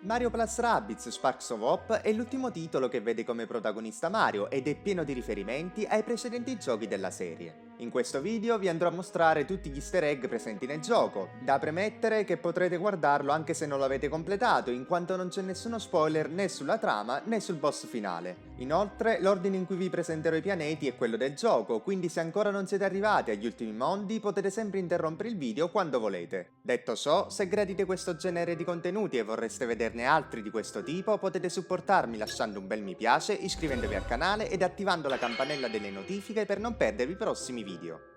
Mario Plus Rabbids Sparks of Hope è l'ultimo titolo che vede come protagonista Mario ed è pieno di riferimenti ai precedenti giochi della serie. In questo video vi andrò a mostrare tutti gli easter egg presenti nel gioco, da premettere che potrete guardarlo anche se non lo avete completato, in quanto non c'è nessuno spoiler né sulla trama né sul boss finale. Inoltre, l'ordine in cui vi presenterò i pianeti è quello del gioco, quindi se ancora non siete arrivati agli ultimi mondi potete sempre interrompere il video quando volete. Detto ciò, se gradite questo genere di contenuti e vorreste vederne altri di questo tipo, potete supportarmi lasciando un bel mi piace, iscrivendovi al canale ed attivando la campanella delle notifiche per non perdervi i prossimi video.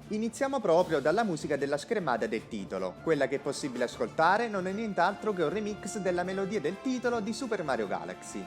Iniziamo proprio dalla musica della schermata del titolo. Quella che è possibile ascoltare non è nient'altro che un remix della melodia del titolo di Super Mario Galaxy.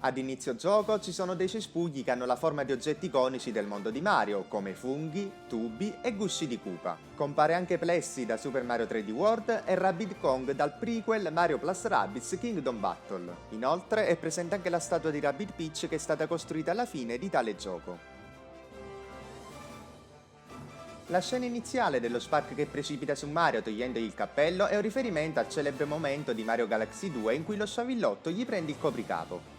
Ad inizio gioco ci sono dei cespugli che hanno la forma di oggetti iconici del mondo di Mario, come funghi, tubi e gusci di Koopa. Compare anche Plessie da Super Mario 3D World e Rabbid Kong dal prequel Mario Plus Rabbids Kingdom Battle. Inoltre è presente anche la statua di Rabbid Peach che è stata costruita alla fine di tale gioco. La scena iniziale dello Spark che precipita su Mario togliendogli il cappello è un riferimento al celebre momento di Mario Galaxy 2 in cui lo sciavillotto gli prende il copricapo.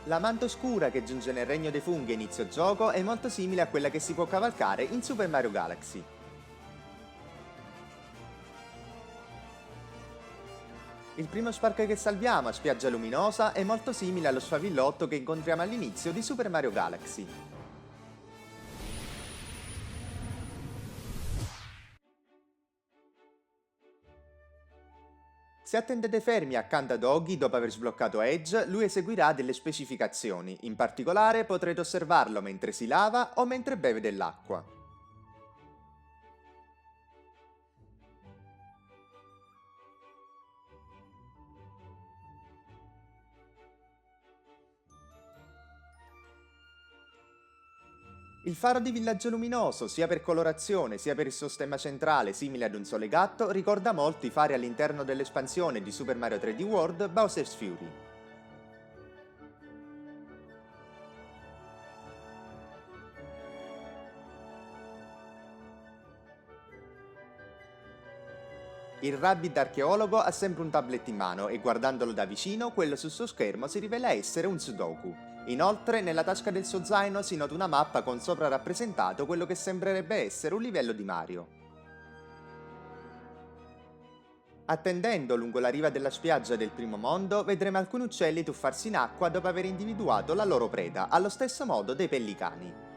La manta oscura che giunge nel regno dei funghi a inizio gioco è molto simile a quella che si può cavalcare in Super Mario Galaxy. Il primo Spark che salviamo a Spiaggia Luminosa è molto simile allo sfavillotto che incontriamo all'inizio di Super Mario Galaxy. Se attendete fermi accanto a Doggy dopo aver sbloccato Edge, lui eseguirà delle specificazioni, in particolare potrete osservarlo mentre si lava o mentre beve dell'acqua. Il faro di Villaggio Luminoso, sia per colorazione sia per il suo stemma centrale simile ad un sole gatto, ricorda molto i fari all'interno dell'espansione di Super Mario 3D World Bowser's Fury. Il Rabbid archeologo ha sempre un tablet in mano e guardandolo da vicino, quello sul suo schermo si rivela essere un Sudoku. Inoltre, nella tasca del suo zaino si nota una mappa con sopra rappresentato quello che sembrerebbe essere un livello di Mario. Attendendo lungo la riva della spiaggia del primo mondo, vedremo alcuni uccelli tuffarsi in acqua dopo aver individuato la loro preda, allo stesso modo dei pellicani.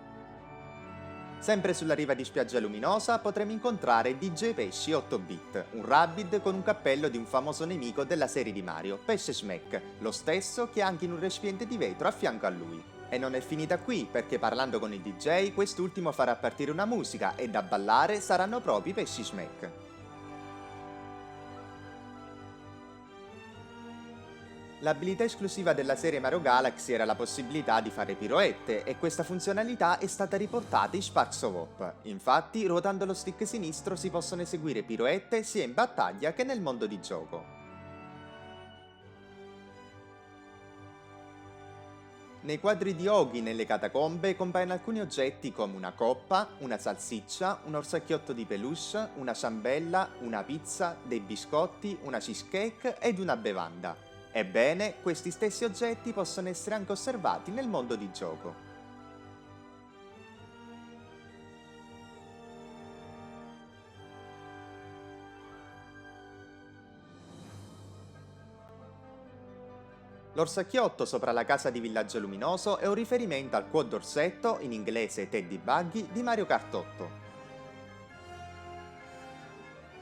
Sempre sulla riva di Spiaggia Luminosa potremo incontrare DJ Pesci 8-bit, un Rabbid con un cappello di un famoso nemico della serie di Mario, Pesce Smack, lo stesso che ha anche in un recipiente di vetro a fianco a lui. E non è finita qui, perché parlando con il DJ, quest'ultimo farà partire una musica e da ballare saranno proprio i Pesci Smack. L'abilità esclusiva della serie Mario Galaxy era la possibilità di fare piroette e questa funzionalità è stata riportata in Sparks of Hope. Infatti, ruotando lo stick sinistro si possono eseguire piroette sia in battaglia che nel mondo di gioco. Nei quadri di Ogi nelle catacombe compaiono alcuni oggetti come una coppa, una salsiccia, un orsacchiotto di peluche, una ciambella, una pizza, dei biscotti, una cheesecake ed una bevanda. Ebbene, questi stessi oggetti possono essere anche osservati nel mondo di gioco. L'orsacchiotto sopra la casa di Villaggio Luminoso è un riferimento al quad d'orsetto, in inglese Teddy Buggy, di Mario Kart 8.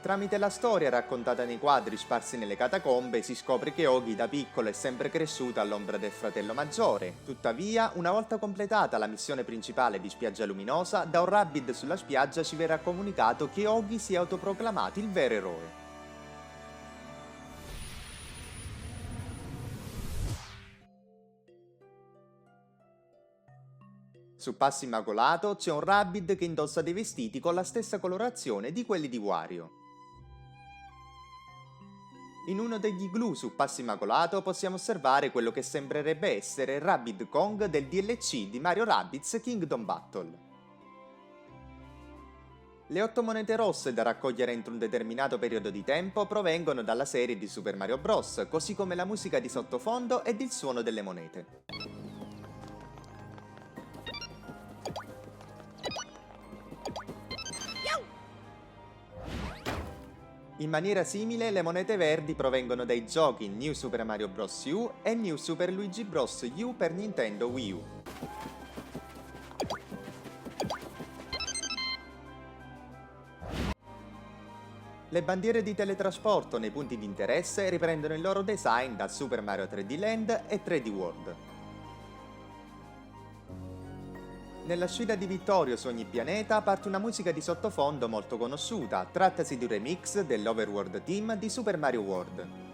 Tramite la storia raccontata nei quadri sparsi nelle catacombe si scopre che Ogi da piccolo è sempre cresciuto all'ombra del fratello maggiore. Tuttavia, una volta completata la missione principale di Spiaggia Luminosa, da un Rabbid sulla spiaggia ci verrà comunicato che Ogi si è autoproclamato il vero eroe. Su Passo Immacolato c'è un Rabbid che indossa dei vestiti con la stessa colorazione di quelli di Wario. In uno degli igloo su Passo Immacolato possiamo osservare quello che sembrerebbe essere Rabbid Kong del DLC di Mario Rabbids Kingdom Battle. Le 8 monete rosse da raccogliere entro un determinato periodo di tempo provengono dalla serie di Super Mario Bros., così come la musica di sottofondo ed il suono delle monete. In maniera simile, le monete verdi provengono dai giochi New Super Mario Bros. U e New Super Luigi Bros. U per Nintendo Wii U. Le bandiere di teletrasporto nei punti di interesse riprendono il loro design da Super Mario 3D Land e 3D World. Nella sfida di Vittorio su ogni pianeta parte una musica di sottofondo molto conosciuta, trattasi di un remix dell'Overworld Team di Super Mario World.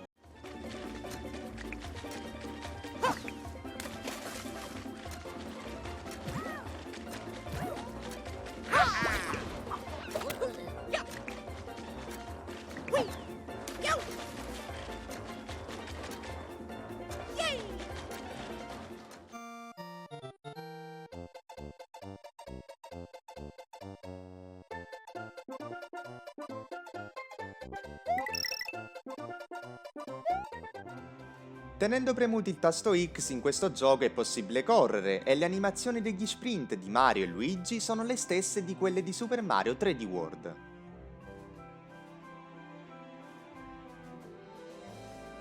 Tenendo premuti il tasto X in questo gioco è possibile correre e le animazioni degli sprint di Mario e Luigi sono le stesse di quelle di Super Mario 3D World.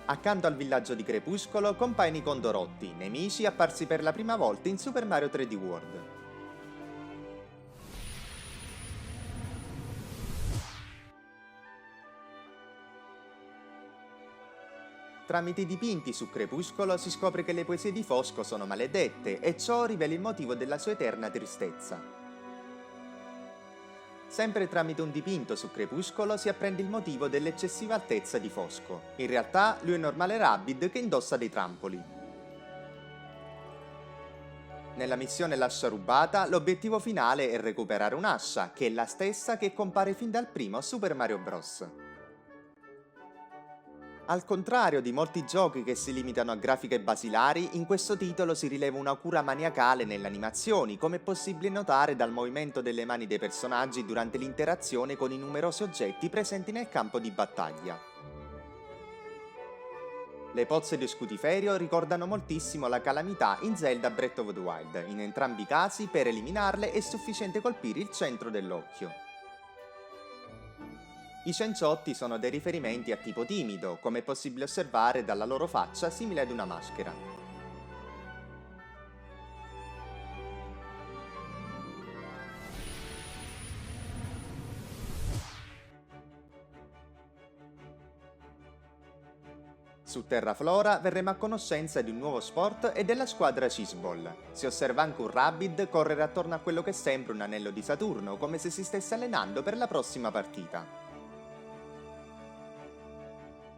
Accanto al villaggio di Crepuscolo compaiono i Condorotti, nemici apparsi per la prima volta in Super Mario 3D World. Tramite i dipinti su Crepuscolo si scopre che le poesie di Fosco sono maledette e ciò rivela il motivo della sua eterna tristezza. Sempre tramite un dipinto su Crepuscolo si apprende il motivo dell'eccessiva altezza di Fosco. In realtà lui è un normale Rabbid che indossa dei trampoli. Nella missione L'ascia rubata, l'obiettivo finale è recuperare un'ascia, che è la stessa che compare fin dal primo Super Mario Bros. Al contrario di molti giochi che si limitano a grafiche basilari, in questo titolo si rileva una cura maniacale nelle animazioni, come è possibile notare dal movimento delle mani dei personaggi durante l'interazione con i numerosi oggetti presenti nel campo di battaglia. Le pozze di Scutiferio ricordano moltissimo la calamità in Zelda Breath of the Wild. In entrambi i casi, per eliminarle è sufficiente colpire il centro dell'occhio. I cenciotti sono dei riferimenti a tipo timido, come è possibile osservare dalla loro faccia simile ad una maschera. Su Terraflora verremo a conoscenza di un nuovo sport e della squadra Cheeseball. Si osserva anche un Rabbid correre attorno a quello che sembra un anello di Saturno, come se si stesse allenando per la prossima partita.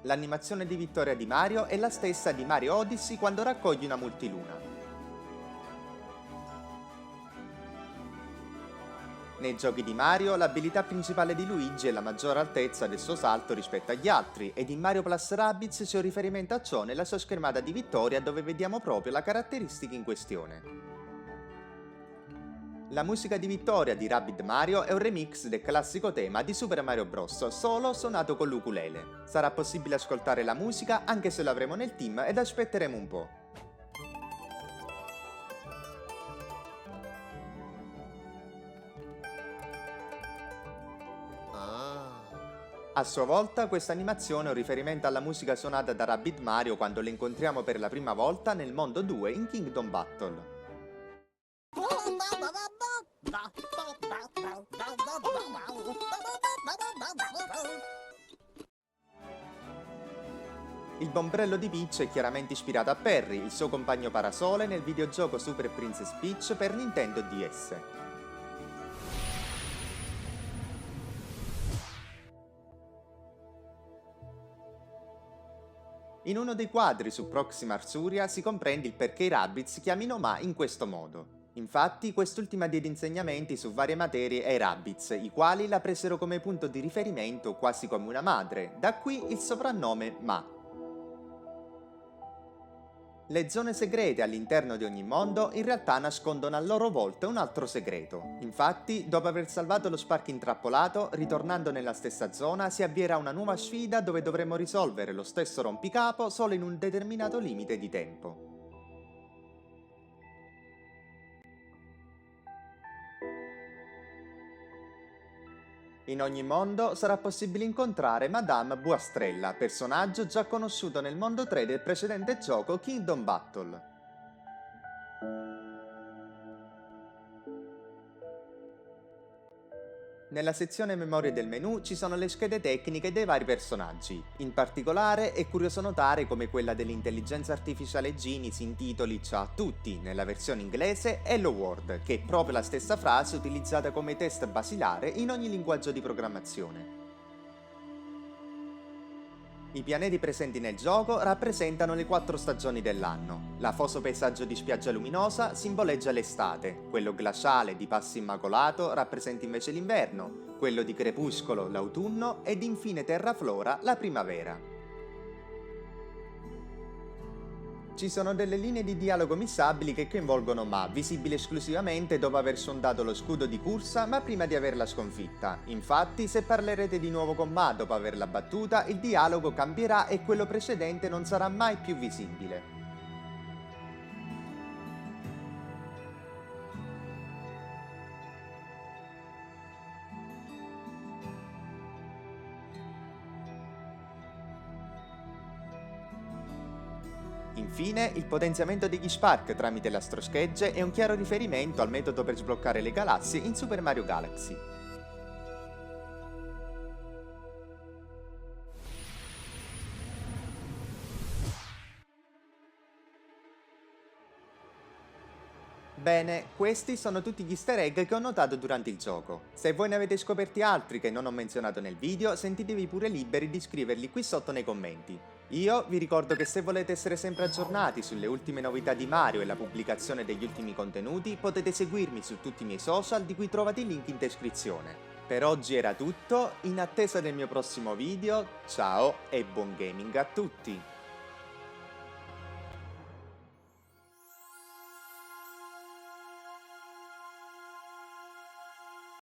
L'animazione di vittoria di Mario è la stessa di Mario Odyssey quando raccoglie una multiluna. Nei giochi di Mario, l'abilità principale di Luigi è la maggiore altezza del suo salto rispetto agli altri, ed in Mario Plus Rabbids c'è un riferimento a ciò nella sua schermata di vittoria dove vediamo proprio la caratteristica in questione. La musica di vittoria di Rabbid Mario è un remix del classico tema di Super Mario Bros., solo suonato con l'ukulele. Sarà possibile ascoltare la musica anche se lo avremo nel team ed aspetteremo un po'. A sua volta, questa animazione è un riferimento alla musica suonata da Rabbid Mario quando lo incontriamo per la prima volta nel mondo 2 in Kingdom Battle. Il ombrello di Peach è chiaramente ispirato a Perry, il suo compagno parasole nel videogioco Super Princess Peach per Nintendo DS. In uno dei quadri su Proxima Arsuria si comprende il perché i Rabbids chiamino Ma in questo modo. Infatti, quest'ultima diede insegnamenti su varie materie ai Rabbids, i quali la presero come punto di riferimento quasi come una madre, da qui il soprannome Ma. Le zone segrete all'interno di ogni mondo in realtà nascondono a loro volta un altro segreto. Infatti, dopo aver salvato lo Spark intrappolato, ritornando nella stessa zona si avvierà una nuova sfida dove dovremo risolvere lo stesso rompicapo solo in un determinato limite di tempo. In ogni mondo sarà possibile incontrare Madame Buastrella, personaggio già conosciuto nel mondo 3 del precedente gioco Kingdom Battle. Nella sezione memorie del menu ci sono le schede tecniche dei vari personaggi. In particolare è curioso notare come quella dell'intelligenza artificiale Genie si intitoli Ciao a tutti nella versione inglese Hello World, che è proprio la stessa frase utilizzata come test basilare in ogni linguaggio di programmazione. I pianeti presenti nel gioco rappresentano le 4 stagioni dell'anno. L'afoso paesaggio di spiaggia luminosa simboleggia l'estate, quello glaciale di Passo Immacolato rappresenta invece l'inverno, quello di Crepuscolo l'autunno ed infine Terraflora la primavera. Ci sono delle linee di dialogo missabili che coinvolgono Ma, visibili esclusivamente dopo aver sondato lo scudo di Cursa ma prima di averla sconfitta. Infatti, se parlerete di nuovo con Ma dopo averla battuta, il dialogo cambierà e quello precedente non sarà mai più visibile. Infine, il potenziamento degli Spark tramite l'astroschegge è un chiaro riferimento al metodo per sbloccare le galassie in Super Mario Galaxy. Bene, questi sono tutti gli easter egg che ho notato durante il gioco. Se voi ne avete scoperti altri che non ho menzionato nel video, sentitevi pure liberi di scriverli qui sotto nei commenti. Io vi ricordo che se volete essere sempre aggiornati sulle ultime novità di Mario e la pubblicazione degli ultimi contenuti, potete seguirmi su tutti i miei social di cui trovate il link in descrizione. Per oggi era tutto, in attesa del mio prossimo video, ciao e buon gaming a tutti!